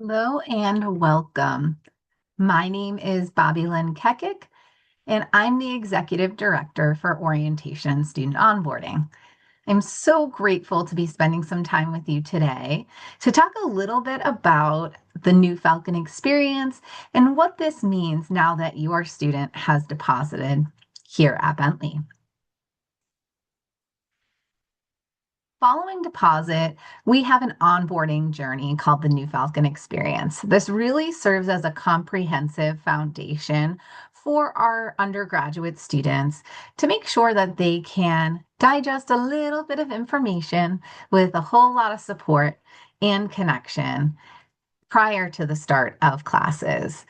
Hello and welcome. My name is Bobby Lynn Kekic, and I'm the Executive Director for Orientation and Student Onboarding. I'm so grateful to be spending some time with you today to talk a little bit about the New Falcon experience and what this means now that your student has deposited here at Bentley. Following deposit, we have an onboarding journey called the New Falcon Experience. This really serves as a comprehensive foundation for our undergraduate students to make sure that they can digest a little bit of information with a whole lot of support and connection prior to the start of classes.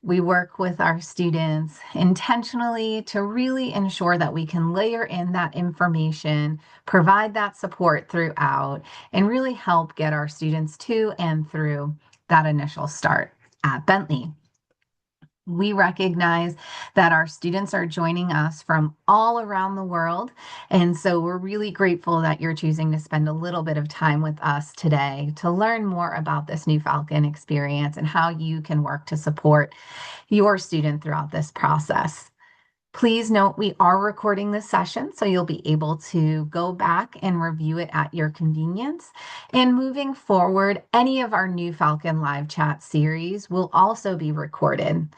We work with our students intentionally to really ensure that we can layer in that information, provide that support throughout, and really help get our students to and through that initial start at Bentley. We recognize that our students are joining us from all around the world. And so we're really grateful that you're choosing to spend a little bit of time with us today to learn more about this New Falcon experience and how you can work to support your student throughout this process. Please note we are recording this session, so you'll be able to go back and review it at your convenience. And moving forward, any of our New Falcon live chat series will also be recorded.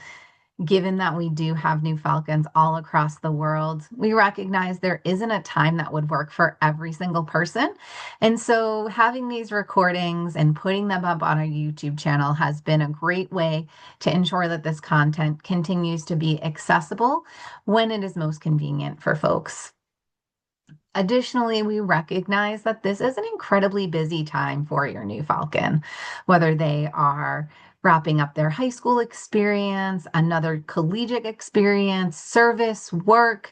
Given that we do have New Falcons all across the world, we recognize there isn't a time that would work for every single person. And so having these recordings and putting them up on our YouTube channel has been a great way to ensure that this content continues to be accessible when it is most convenient for folks. Additionally, we recognize that this is an incredibly busy time for your New Falcon, whether they are wrapping up their high school experience, another collegiate experience, service, work,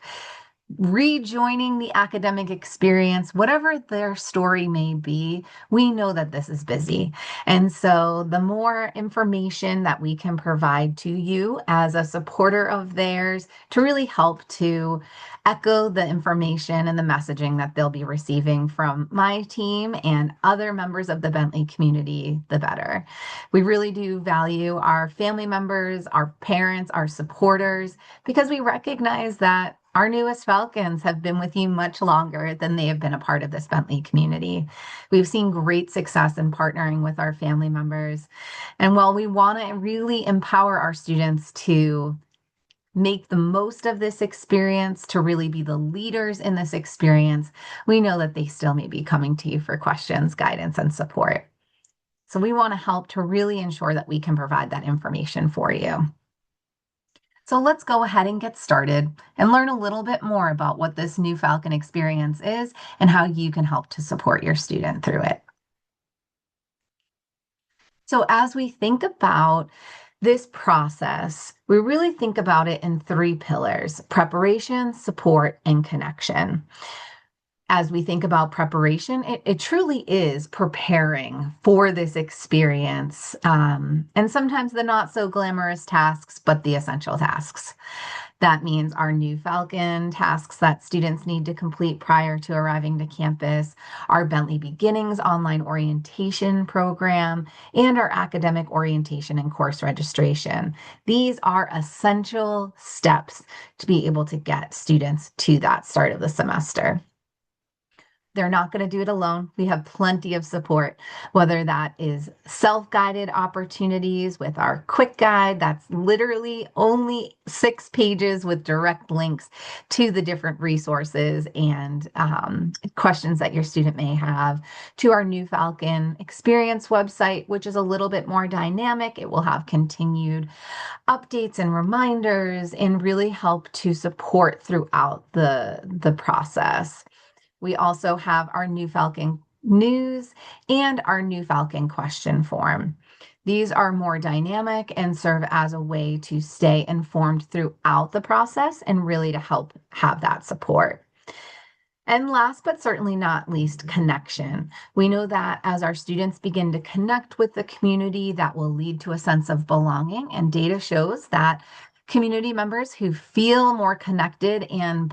rejoining the academic experience, whatever their story may be, we know that this is busy. And so the more information that we can provide to you as a supporter of theirs to really help to echo the information and the messaging that they'll be receiving from my team and other members of the Bentley community, the better. We really do value our family members, our parents, our supporters, because we recognize that our newest Falcons have been with you much longer than they have been a part of this Bentley community. We've seen great success in partnering with our family members. And while we want to really empower our students to make the most of this experience, to really be the leaders in this experience, we know that they still may be coming to you for questions, guidance, and support. So we want to help to really ensure that we can provide that information for you. So let's go ahead and get started and learn a little bit more about what this New Falcon experience is and how you can help to support your student through it. So as we think about this process, we really think about it in three pillars: preparation, support, and connection. As we think about preparation, it truly is preparing for this experience. And sometimes the not so glamorous tasks, but the essential tasks. That means our New Falcon tasks that students need to complete prior to arriving to campus, our Bentley Beginnings online orientation program, and our academic orientation and course registration. These are essential steps to be able to get students to that start of the semester. They're not going to do it alone. We have plenty of support, whether that is self-guided opportunities with our quick guide. That's literally only 6 pages with direct links to the different resources and questions that your student may have, to our New Falcon Experience website, which is a little bit more dynamic. It will have continued updates and reminders and really help to support throughout the process. We also have our New Falcon news and our New Falcon question form. These are more dynamic and serve as a way to stay informed throughout the process and really to help have that support. And last but certainly not least, connection. We know that as our students begin to connect with the community, that will lead to a sense of belonging, and data shows that Community members who feel more connected and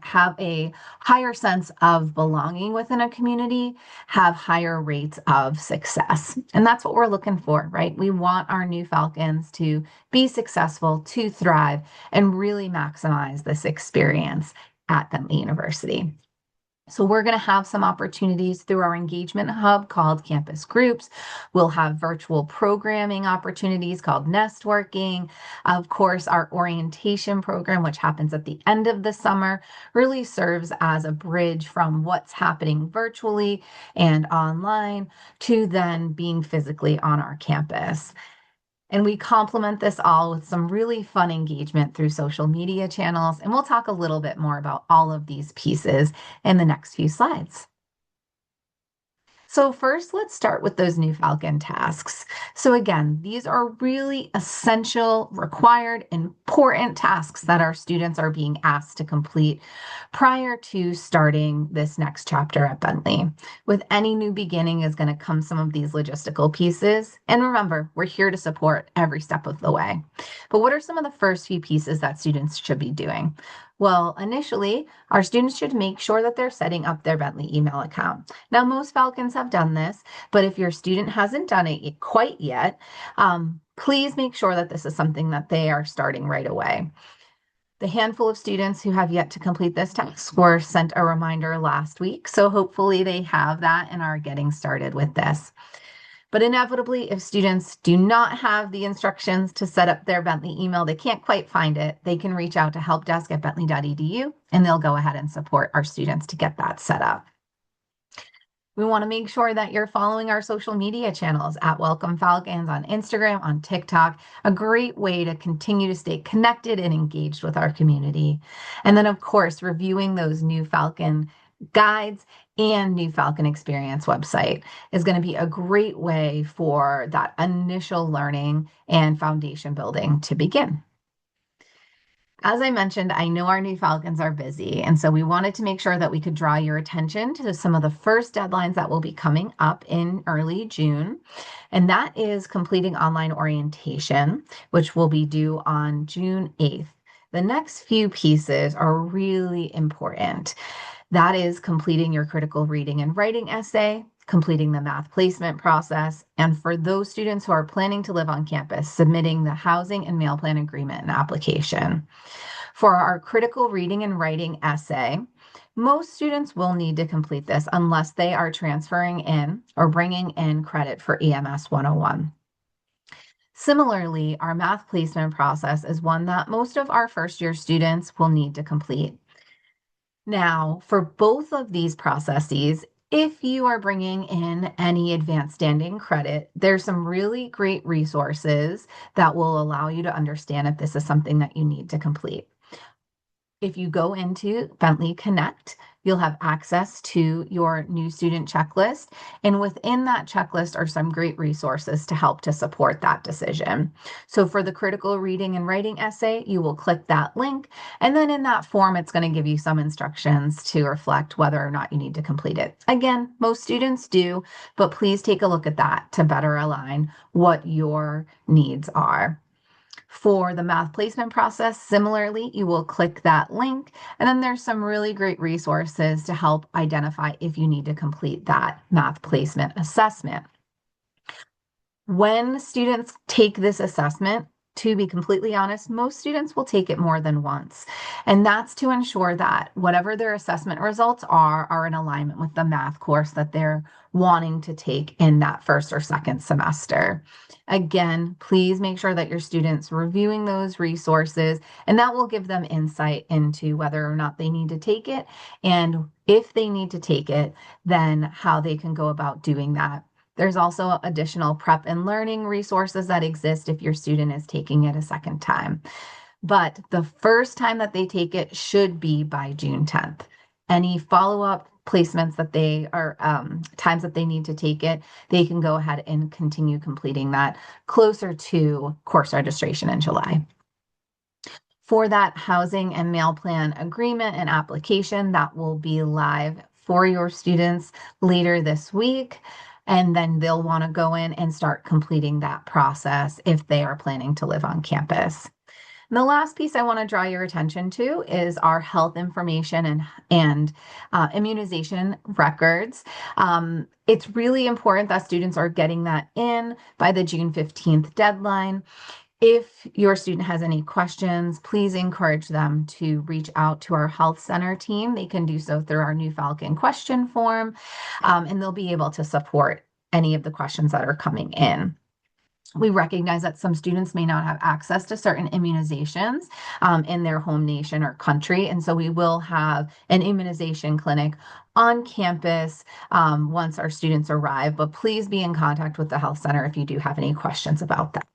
have a higher sense of belonging within a community have higher rates of success. And that's what we're looking for, right? We want our new Falcons to be successful, to thrive, and really maximize this experience at Bentley University. So we're going to have some opportunities through our engagement hub called Campus Groups. We'll have virtual programming opportunities called Nestworking. Of course, our orientation program, which happens at the end of the summer, really serves as a bridge from what's happening virtually and online to then being physically on our campus. And we complement this all with some really fun engagement through social media channels. And we'll talk a little bit more about all of these pieces in the next few slides. So first, let's start with those new Falcon tasks. So again, these are really essential, required, important tasks that our students are being asked to complete prior to starting this next chapter at Bentley. With any new beginning is going to come some of these logistical pieces. And remember, we're here to support every step of the way. But what are some of the first few pieces that students should be doing? Well, initially, our students should make sure that they're setting up their Bentley email account. Now, most Falcons have done this, but if your student hasn't done it quite yet, please make sure that this is something that they are starting right away. The handful of students who have yet to complete this task were sent a reminder last week, so hopefully they have that and are getting started with this. But inevitably, if students do not have the instructions to set up their Bentley email, they can't quite find it, they can reach out to helpdesk@bentley.edu and they'll go ahead and support our students to get that set up. We want to make sure that you're following our social media channels at Welcome Falcons on Instagram, on TikTok, a great way to continue to stay connected and engaged with our community. And then, of course, reviewing those new Falcon guides and new Falcon Experience website is going to be a great way for that initial learning and foundation building to begin. As I mentioned, I know our new Falcons are busy, and so we wanted to make sure that we could draw your attention to some of the first deadlines that will be coming up in early June, and that is completing online orientation, which will be due on June 8th. The next few pieces are really important. That is completing your critical reading and writing essay, completing the math placement process, and for those students who are planning to live on campus, submitting the housing and meal plan agreement and application. For our critical reading and writing essay, most students will need to complete this unless they are transferring in or bringing in credit for EMS 101. Similarly, our math placement process is one that most of our first year students will need to complete. Now, for both of these processes, if you are bringing in any advanced standing credit, there's some really great resources that will allow you to understand if this is something that you need to complete. If you go into Bentley Connect, you'll have access to your new student checklist. And within that checklist are some great resources to help to support that decision. So for the critical reading and writing essay, you will click that link. And then in that form, it's going to give you some instructions to reflect whether or not you need to complete it. Again, most students do, but please take a look at that to better align what your needs are. For the math placement process, similarly, you will click that link, and then there's some really great resources to help identify if you need to complete that math placement assessment. When students take this assessment, to be completely honest, most students will take it more than once. And that's to ensure that whatever their assessment results are in alignment with the math course that they're wanting to take in that first or second semester. Again, please make sure that your students reviewing those resources, and that will give them insight into whether or not they need to take it. And if they need to take it, then how they can go about doing that. There's also additional prep and learning resources that exist if your student is taking it a second time. But the first time that they take it should be by June 10th. Any follow-up placements that they are times that they need to take it, they can go ahead and continue completing that closer to course registration in July. For that housing and meal plan agreement and application, that will be live for your students later this week. And then they'll want to go in and start completing that process if they are planning to live on campus. And the last piece I want to draw your attention to is our health information and immunization records. It's really important that students are getting that in by the June 15th deadline. If your student has any questions, please encourage them to reach out to our health center team. They can do so through our New Falcon question form, and they'll be able to support any of the questions that are coming in. We recognize that some students may not have access to certain immunizations in their home nation or country. And so we will have an immunization clinic on campus once our students arrive. But please be in contact with the health center if you do have any questions about that.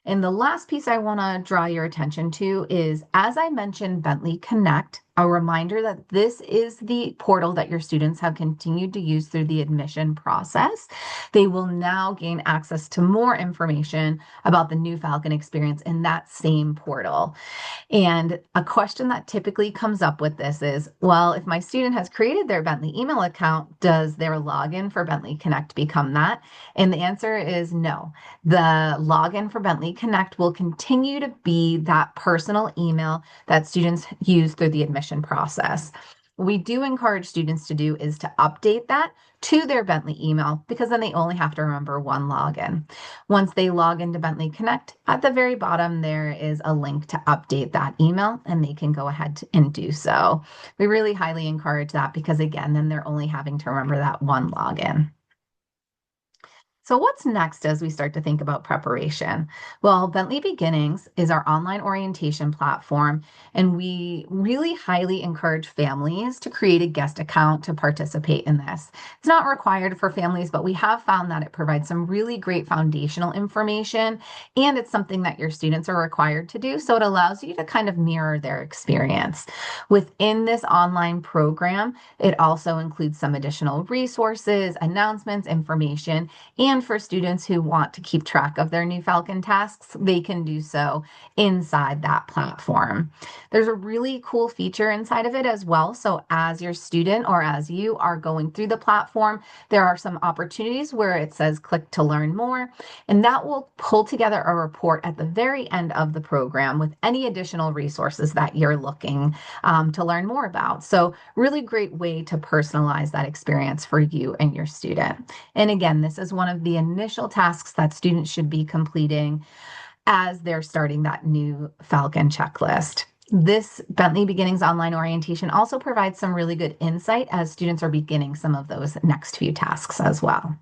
And the last piece I want to draw your attention to is, as I mentioned, Bentley Connect, a reminder that this is the portal that your students have continued to use through the admission process. They will now gain access to more information about the New Falcon experience in that same portal. And a question that typically comes up with this is, well, if my student has created their Bentley email account, does their login for Bentley Connect become that? And the answer is no. The login for Bentley Connect will continue to be that personal email that students use through the admission process. What we do encourage students to do is to update that to their Bentley email, because then they only have to remember one login. Once they log into Bentley Connect, at the very bottom, there is a link to update that email, and they can go ahead and do so. We really highly encourage that because, again, then they're only having to remember that one login. So what's next as we start to think about preparation? Well, Bentley Beginnings is our online orientation platform, and we really highly encourage families to create a guest account to participate in this. It's not required for families, but we have found that it provides some really great foundational information, and it's something that your students are required to do, so it allows you to kind of mirror their experience. Within this online program, it also includes some additional resources, announcements, information, and for students who want to keep track of their New Falcon tasks, they can do so inside that platform. There's a really cool feature inside of it as well. So as your student or as you are going through the platform, there are some opportunities where it says click to learn more, and that will pull together a report at the very end of the program with any additional resources that you're looking to learn more about. So really great way to personalize that experience for you and your student. And again, this is one of the initial tasks that students should be completing as they're starting that New Falcon checklist. This Bentley Beginnings online orientation also provides some really good insight as students are beginning some of those next few tasks as well.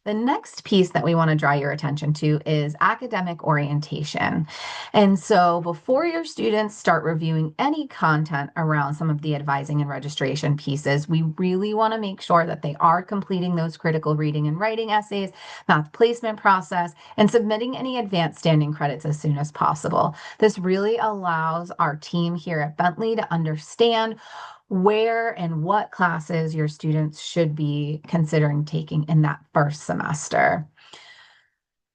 The next piece that we want to draw your attention to is academic orientation. And so before your students start reviewing any content around some of the advising and registration pieces, we really want to make sure that they are completing those critical reading and writing essays, math placement process, and submitting any advanced standing credits as soon as possible. This really allows our team here at Bentley to understand where and what classes your students should be considering taking in that first semester.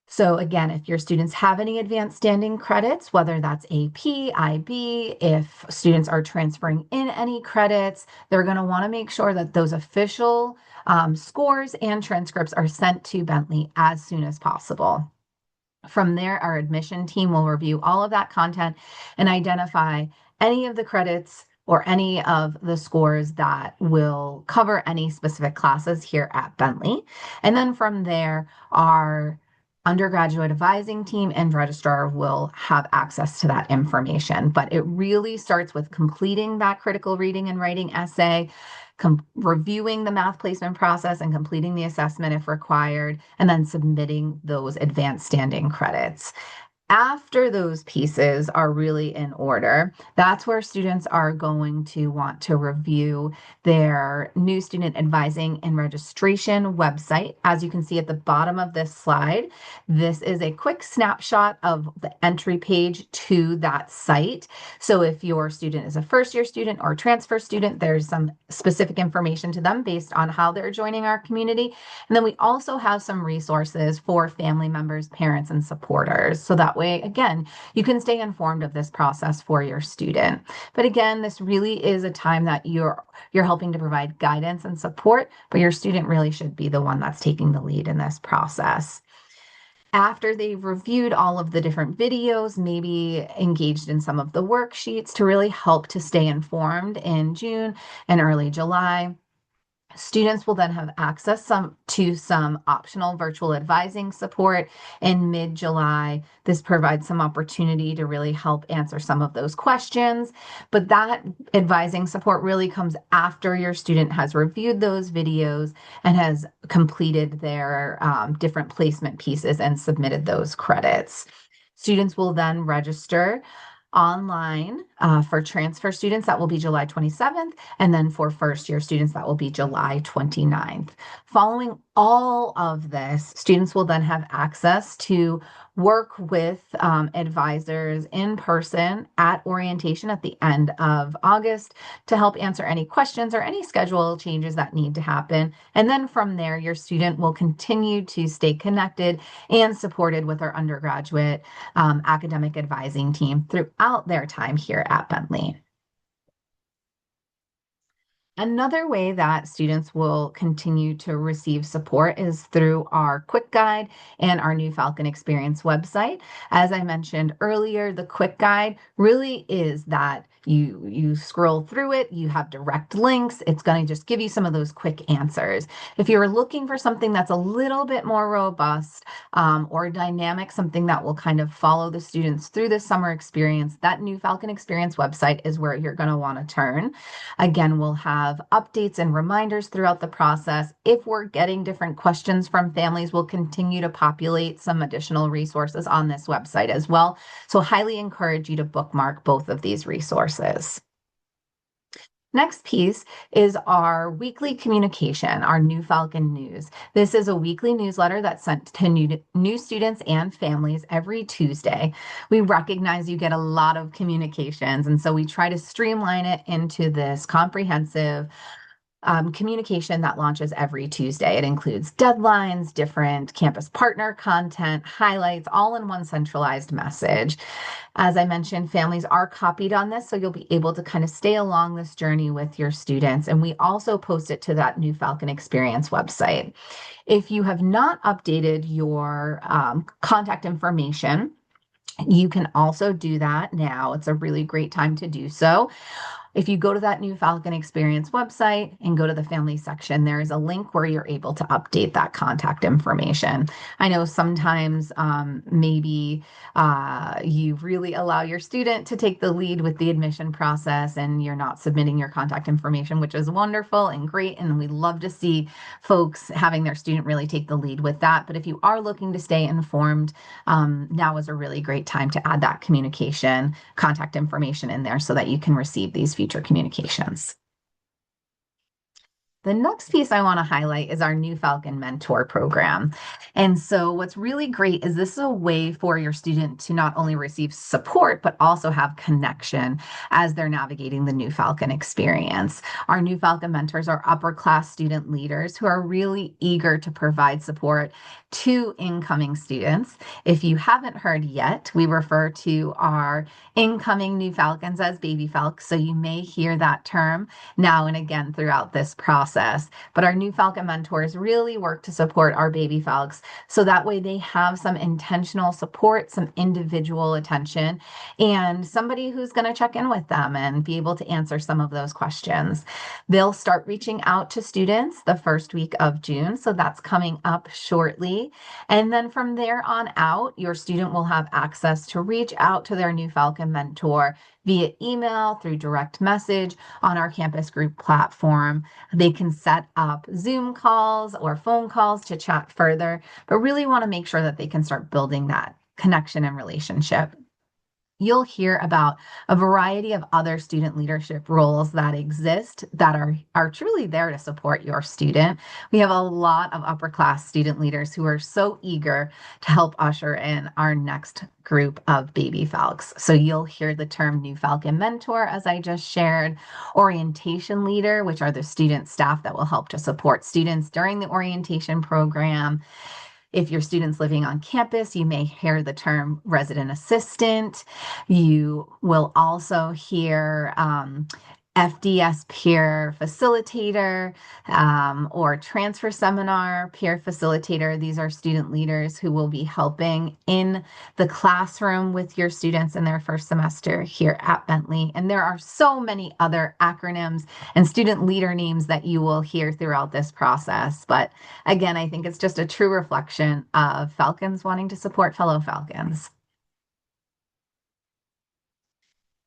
So again, if your students have any advanced standing credits, whether that's AP, IB, if students are transferring in any credits, they're going to want to make sure that those official scores and transcripts are sent to Bentley as soon as possible. From there, our admission team will review all of that content and identify any of the credits or any of the scores that will cover any specific classes here at Bentley. And then from there, our undergraduate advising team and registrar will have access to that information. But it really starts with completing that critical reading and writing essay, reviewing the math placement process and completing the assessment if required, and then submitting those advanced standing credits. After those pieces are really in order, that's where students are going to want to review their new student advising and registration website. As you can see at the bottom of this slide, this is a quick snapshot of the entry page to that site. So if your student is a first-year student or transfer student, there's some specific information to them based on how they're joining our community. And then we also have some resources for family members, parents, and supporters. So that way, again, you can stay informed of this process for your student. But again, this really is a time that you're helping to provide guidance and support, but your student really should be the one that's taking the lead in this process. After they've reviewed all of the different videos, maybe engaged in some of the worksheets to really help to stay informed in June and early July. Students will then have access to some optional virtual advising support in mid-July. This provides some opportunity to really help answer some of those questions. But that advising support really comes after your student has reviewed those videos and has completed their different placement pieces and submitted those credits. Students will then register online for transfer students. That will be July 27th. And then for first year students, that will be July 29th. Following all of this, students will then have access to work with advisors in person at orientation at the end of August to help answer any questions or any schedule changes that need to happen. And then from there, your student will continue to stay connected and supported with our undergraduate academic advising team throughout their time here at Bentley. Another way that students will continue to receive support is through our quick guide and our new Falcon Experience website. As I mentioned earlier, the quick guide really is that you scroll through it, you have direct links, it's going to just give you some of those quick answers. If you're looking for something that's a little bit more robust or dynamic, something that will kind of follow the students through the summer experience, that new Falcon Experience website is where you're going to want to turn. Again, we'll have updates and reminders throughout the process. If we're getting different questions from families, we'll continue to populate some additional resources on this website as well. So highly encourage you to bookmark both of these resources. Next piece is our weekly communication, our New Falcon News. This is a weekly newsletter that's sent to new students and families every Tuesday. We recognize you get a lot of communications, and so we try to streamline it into this comprehensive communication that launches every Tuesday. It includes deadlines, different campus partner content, highlights, all in one centralized message. As I mentioned, families are copied on this, so you'll be able to kind of stay along this journey with your students. And we also post it to that new Falcon Experience website. If you have not updated your contact information, you can also do that now. It's a really great time to do so. If you go to that new Falcon Experience website and go to the family section, there is a link where you're able to update that contact information. I know sometimes maybe you really allow your student to take the lead with the admission process and you're not submitting your contact information, which is wonderful and great. And we love to see folks having their student really take the lead with that. But if you are looking to stay informed, now is a really great time to add that communication contact information in there so that you can receive these future communications. The next piece I want to highlight is our new Falcon Mentor program. And so what's really great is this is a way for your student to not only receive support, but also have connection as they're navigating the new Falcon experience. Our new Falcon mentors are upper class student leaders who are really eager to provide support to incoming students. If you haven't heard yet, we refer to our incoming new Falcons as baby Falcons. So you may hear that term now and again throughout this process. But our new Falcon mentors really work to support our baby Falcons so that way they have some intentional support, some individual attention, and somebody who's going to check in with them and be able to answer some of those questions. They'll start reaching out to students the first week of June. So that's coming up shortly. And then from there on out, your student will have access to reach out to their new Falcon mentor via email, through direct message on our campus group platform. They can set up Zoom calls or phone calls to chat further, but really want to make sure that they can start building that connection and relationship. You'll hear about a variety of other student leadership roles that exist that are truly there to support your student. We have a lot of upper class student leaders who are so eager to help usher in our next group of baby Falcons. So you'll hear the term new Falcon mentor, as I just shared, orientation leader, which are the student staff that will help to support students during the orientation program. If your student's living on campus, you may hear the term resident assistant. You will also hear FDS peer facilitator, or transfer seminar peer facilitator. These are student leaders who will be helping in the classroom with your students in their first semester here at Bentley. And there are so many other acronyms and student leader names that you will hear throughout this process. But again, I think it's just a true reflection of Falcons wanting to support fellow Falcons.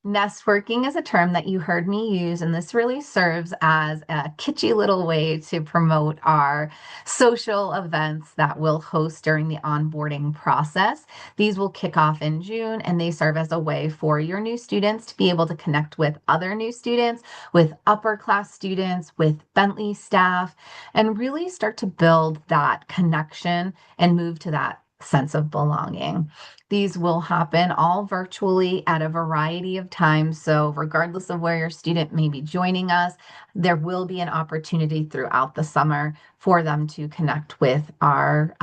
Nestworking is a term that you heard me use, and this really serves as a kitschy little way to promote our social events that we'll host during the onboarding process. These will kick off in June, and they serve as a way for your new students to be able to connect with other new students, with upper class students, with Bentley staff, and really start to build that connection and move to that sense of belonging. These will happen all virtually at a variety of times. So, regardless of where your student may be joining us, there will be an opportunity throughout the summer for them to connect with our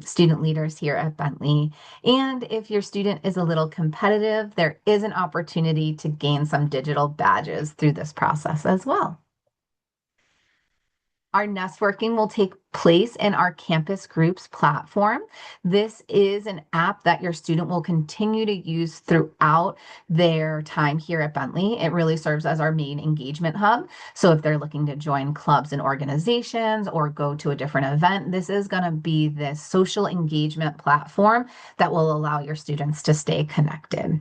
student leaders here at Bentley. And if your student is a little competitive, there is an opportunity to gain some digital badges through this process as well. Our nestworking will take place in our campus groups platform. This is an app that your student will continue to use throughout their time here at Bentley. It really serves as our main engagement hub. So if they're looking to join clubs and organizations or go to a different event, this is going to be this social engagement platform that will allow your students to stay connected.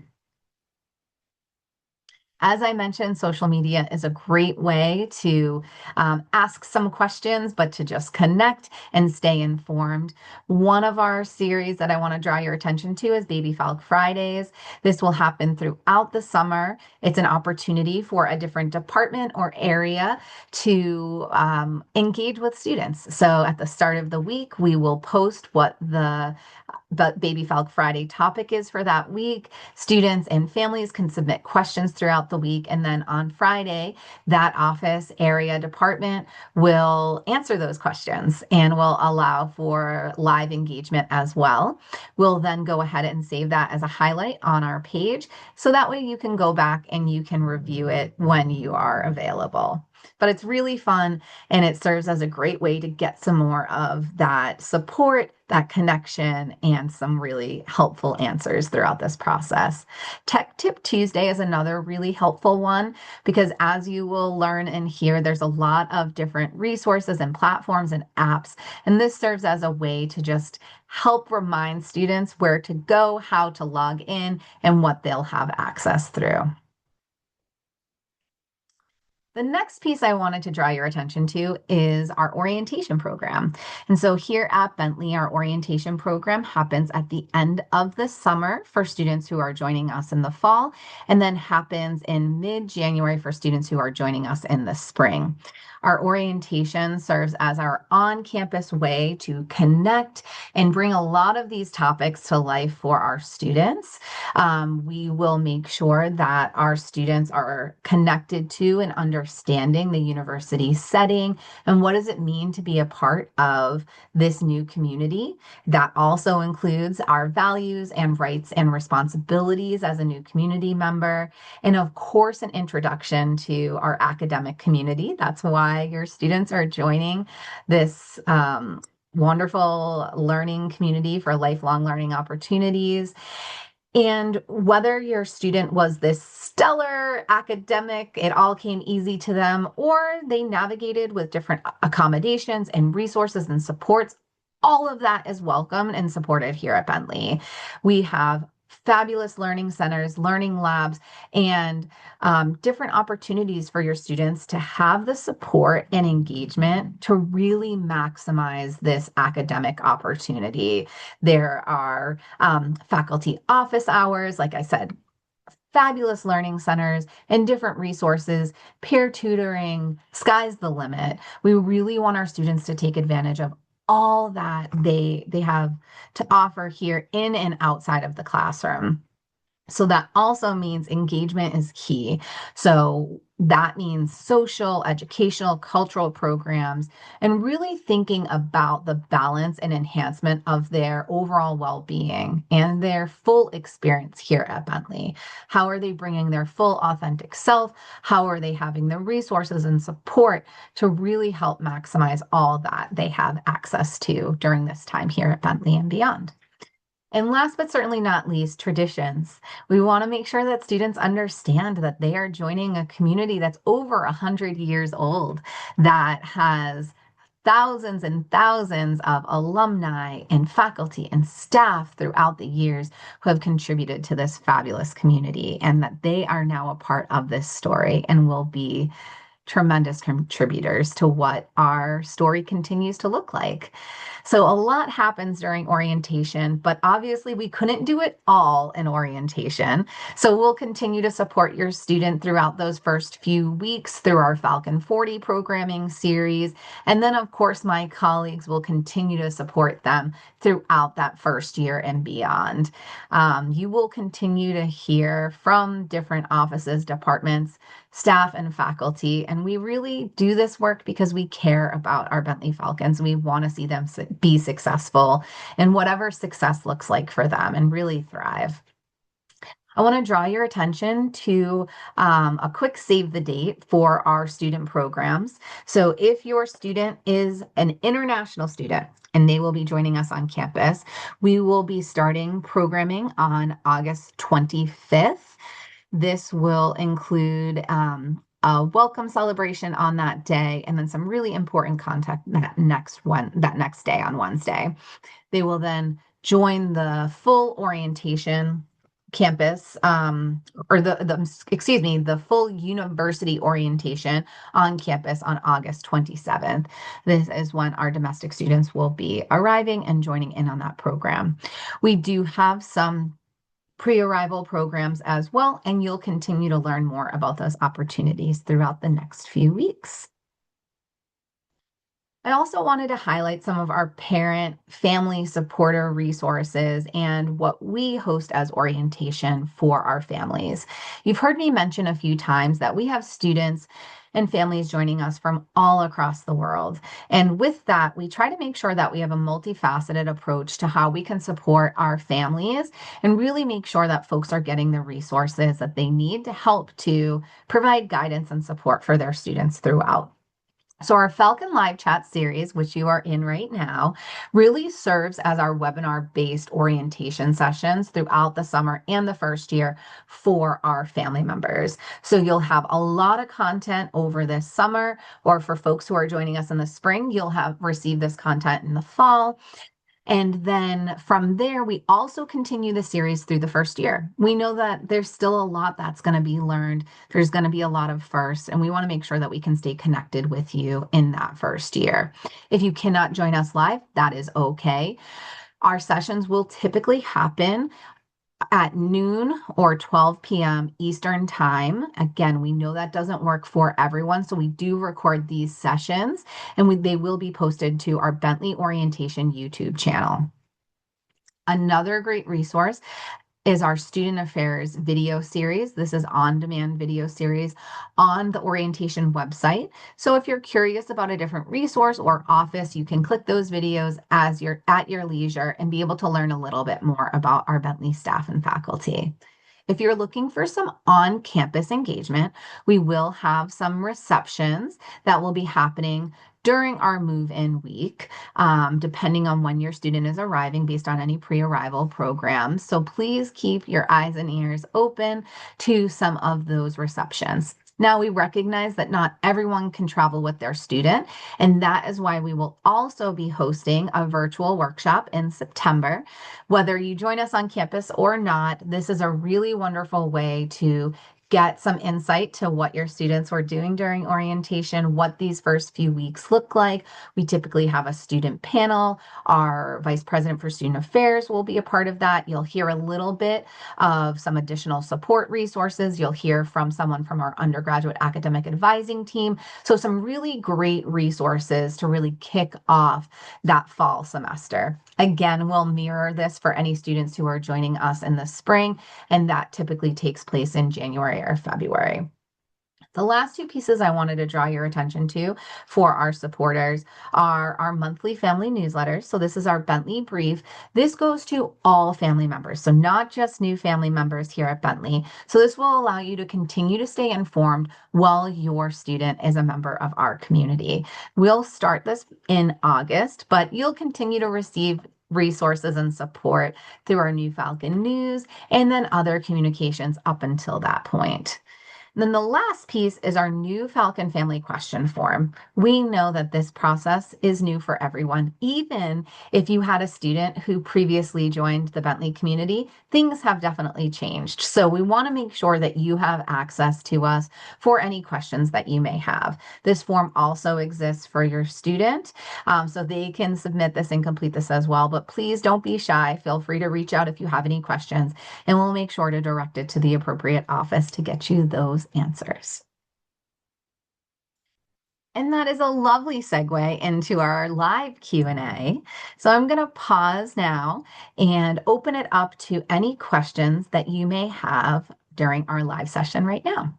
As I mentioned, social media is a great way to ask some questions, but to just connect and stay informed. One of our series that I want to draw your attention to is Baby Falc Fridays. This will happen throughout the summer. It's an opportunity for a different department or area to engage with students. So at the start of the week, we will post what the Baby Falc Friday topic is for that week. Students and families can submit questions throughout the week. And then on Friday, that office area department will answer those questions and will allow for live engagement as well. We'll then go ahead and save that as a highlight on our page. So that way you can go back and you can review it when you are available. But it's really fun and it serves as a great way to get some more of that support, that connection, and some really helpful answers throughout this process. Tech Tip Tuesday is another really helpful one because as you will learn and hear, there's a lot of different resources and platforms and apps. And this serves as a way to just help remind students where to go, how to log in, and what they'll have access through. The next piece I wanted to draw your attention to is our orientation program. And so here at Bentley, our orientation program happens at the end of the summer for students who are joining us in the fall, and then happens in mid-January for students who are joining us in the spring. Our orientation serves as our on-campus way to connect and bring a lot of these topics to life for our students. We will make sure that our students are connected to and understanding the university setting and what does it mean to be a part of this new community. That also includes our values and rights and responsibilities as a new community member. And of course, an introduction to our academic community. That's why your students are joining this wonderful learning community for lifelong learning opportunities. And whether your student was this stellar academic, it all came easy to them, or they navigated with different accommodations and resources and supports, all of that is welcome and supported here at Bentley. We have fabulous learning centers, learning labs, and different opportunities for your students to have the support and engagement to really maximize this academic opportunity. There are faculty office hours, like I said, fabulous learning centers and different resources, peer tutoring, sky's the limit. We really want our students to take advantage of all that they have to offer here in and outside of the classroom. So that also means engagement is key. So that means social, educational, cultural programs, and really thinking about the balance and enhancement of their overall well being and their full experience here at Bentley. How are they bringing their full authentic self? How are they having the resources and support to really help maximize all that they have access to during this time here at Bentley and beyond? And last but certainly not least, traditions. We want to make sure that students understand that they are joining a community that's over 100 years old, that has thousands and thousands of alumni and faculty and staff throughout the years who have contributed to this fabulous community, and that they are now a part of this story and will be tremendous contributors to what our story continues to look like. So, a lot happens during orientation, but obviously, we couldn't do it all in orientation. So, we'll continue to support your student throughout those first few weeks through our Falcon 40 programming series. And then, of course, my colleagues will continue to support them throughout that first year and beyond. You will continue to hear from different offices, departments, staff, and faculty. And we really do this work because we care about our Bentley Falcons. We want to see them be successful and whatever success looks like for them and really thrive. I want to draw your attention to a quick save the date for our student programs. So if your student is an international student and they will be joining us on campus, we will be starting programming on August 25th. This will include a welcome celebration on that day, and then some really important content that next day on Wednesday. They will then join the full orientation campus, or the full university orientation on campus on August 27th. This is when our domestic students will be arriving and joining in on that program. We do have some pre-arrival programs as well, and you'll continue to learn more about those opportunities throughout the next few weeks. I also wanted to highlight some of our parent family supporter resources and what we host as orientation for our families. You've heard me mention a few times that we have students and families joining us from all across the world. And with that, we try to make sure that we have a multifaceted approach to how we can support our families and really make sure that folks are getting the resources that they need to help to provide guidance and support for their students throughout. So our Falcon Live Chat series, which you are in right now, really serves as our webinar-based orientation sessions throughout the summer and the first year for our family members. So you'll have a lot of content over this summer, or for folks who are joining us in the spring, you'll have received this content in the fall. And then from there, we also continue the series through the first year. We know that there's still a lot that's going to be learned. There's going to be a lot of firsts, and we want to make sure that we can stay connected with you in that first year. If you cannot join us live, that is okay. Our sessions will typically happen at noon or 12 p.m. Eastern time. Again, we know that doesn't work for everyone, so we do record these sessions, and they will be posted to our Bentley Orientation YouTube channel. Another great resource is our Student Affairs video series. This is on-demand video series on the orientation website. So if you're curious about a different resource or office, you can click those videos as you're at your leisure and be able to learn a little bit more about our Bentley staff and faculty. If you're looking for some on-campus engagement, we will have some receptions that will be happening during our move-in week, depending on when your student is arriving based on any pre-arrival programs. So please keep your eyes and ears open to some of those receptions. Now, we recognize that not everyone can travel with their student, and that is why we will also be hosting a virtual workshop in September. Whether you join us on campus or not, this is a really wonderful way to get some insight to what your students were doing during orientation, what these first few weeks look like. We typically have a student panel. Our Vice President for Student Affairs will be a part of that. You'll hear a little bit of some additional support resources. You'll hear from someone from our undergraduate academic advising team. So some really great resources to really kick off that fall semester. Again, we'll mirror this for any students who are joining us in the spring, and that typically takes place in January or February. The last two pieces I wanted to draw your attention to for our supporters are our monthly family newsletters. So this is our Bentley Brief. This goes to all family members, so not just new family members here at Bentley. So this will allow you to continue to stay informed while your student is a member of our community. We'll start this in August, but you'll continue to receive resources and support through our New Falcon News and then other communications up until that point. And then the last piece is our new Falcon Family Question Form. We know that this process is new for everyone. Even if you had a student who previously joined the Bentley community, things have definitely changed. So we want to make sure that you have access to us for any questions that you may have. This form also exists for your student, so they can submit this and complete this as well. But please don't be shy. Feel free to reach out if you have any questions, and we'll make sure to direct it to the appropriate office to get you those answers. And that is a lovely segue into our live Q&A. So I'm going to pause now and open it up to any questions that you may have during our live session right now.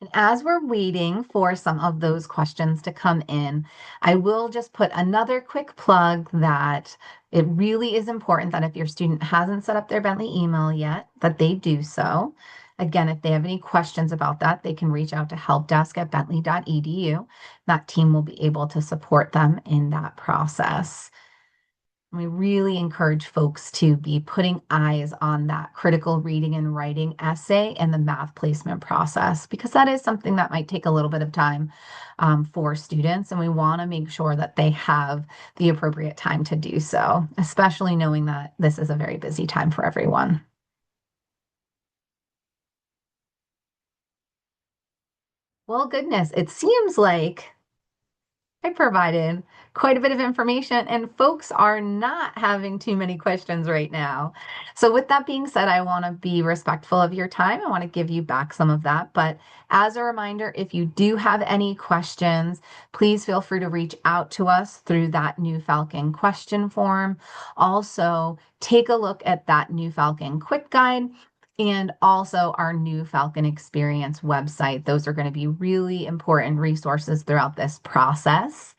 And as we're waiting for some of those questions to come in, I will just put another quick plug that it really is important that if your student hasn't set up their Bentley email yet, that they do so. Again, if they have any questions about that, they can reach out to helpdesk@bentley.edu. That team will be able to support them in that process. We really encourage folks to be putting eyes on that critical reading and writing essay and the math placement process, because that is something that might take a little bit of time for students. And we want to make sure that they have the appropriate time to do so, especially knowing that this is a very busy time for everyone. Well, goodness, it seems like I provided quite a bit of information, and folks are not having too many questions right now. So, with that being said, I want to be respectful of your time. I want to give you back some of that. But as a reminder, if you do have any questions, please feel free to reach out to us through that New Falcon question form. Also, take a look at that New Falcon quick guide and also our New Falcon Experience website. Those are going to be really important resources throughout this process.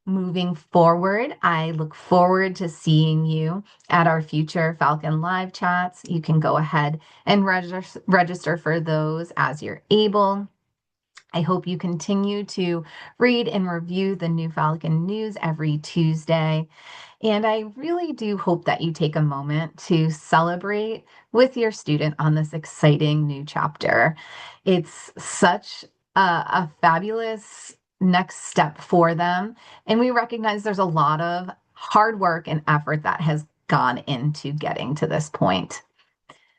Moving forward, I look forward to seeing you at our future Falcon Live chats. You can go ahead and register for those as you're able. I hope you continue to read and review the New Falcon News every Tuesday. And I really do hope that you take a moment to celebrate with your student on this exciting new chapter. It's such a fabulous next step for them. And we recognize there's a lot of hard work and effort that has gone into getting to this point.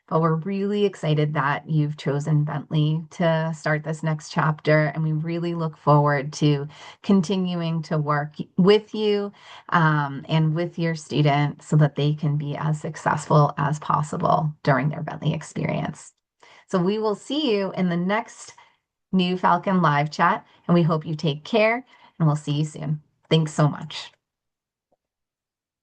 But we're really excited that you've chosen Bentley to start this next chapter, and we really look forward to continuing to work with you and with your students so that they can be as successful as possible during their Bentley experience. So we will see you in the next New Falcon live chat, and we hope you take care, and we'll see you soon. Thanks so much.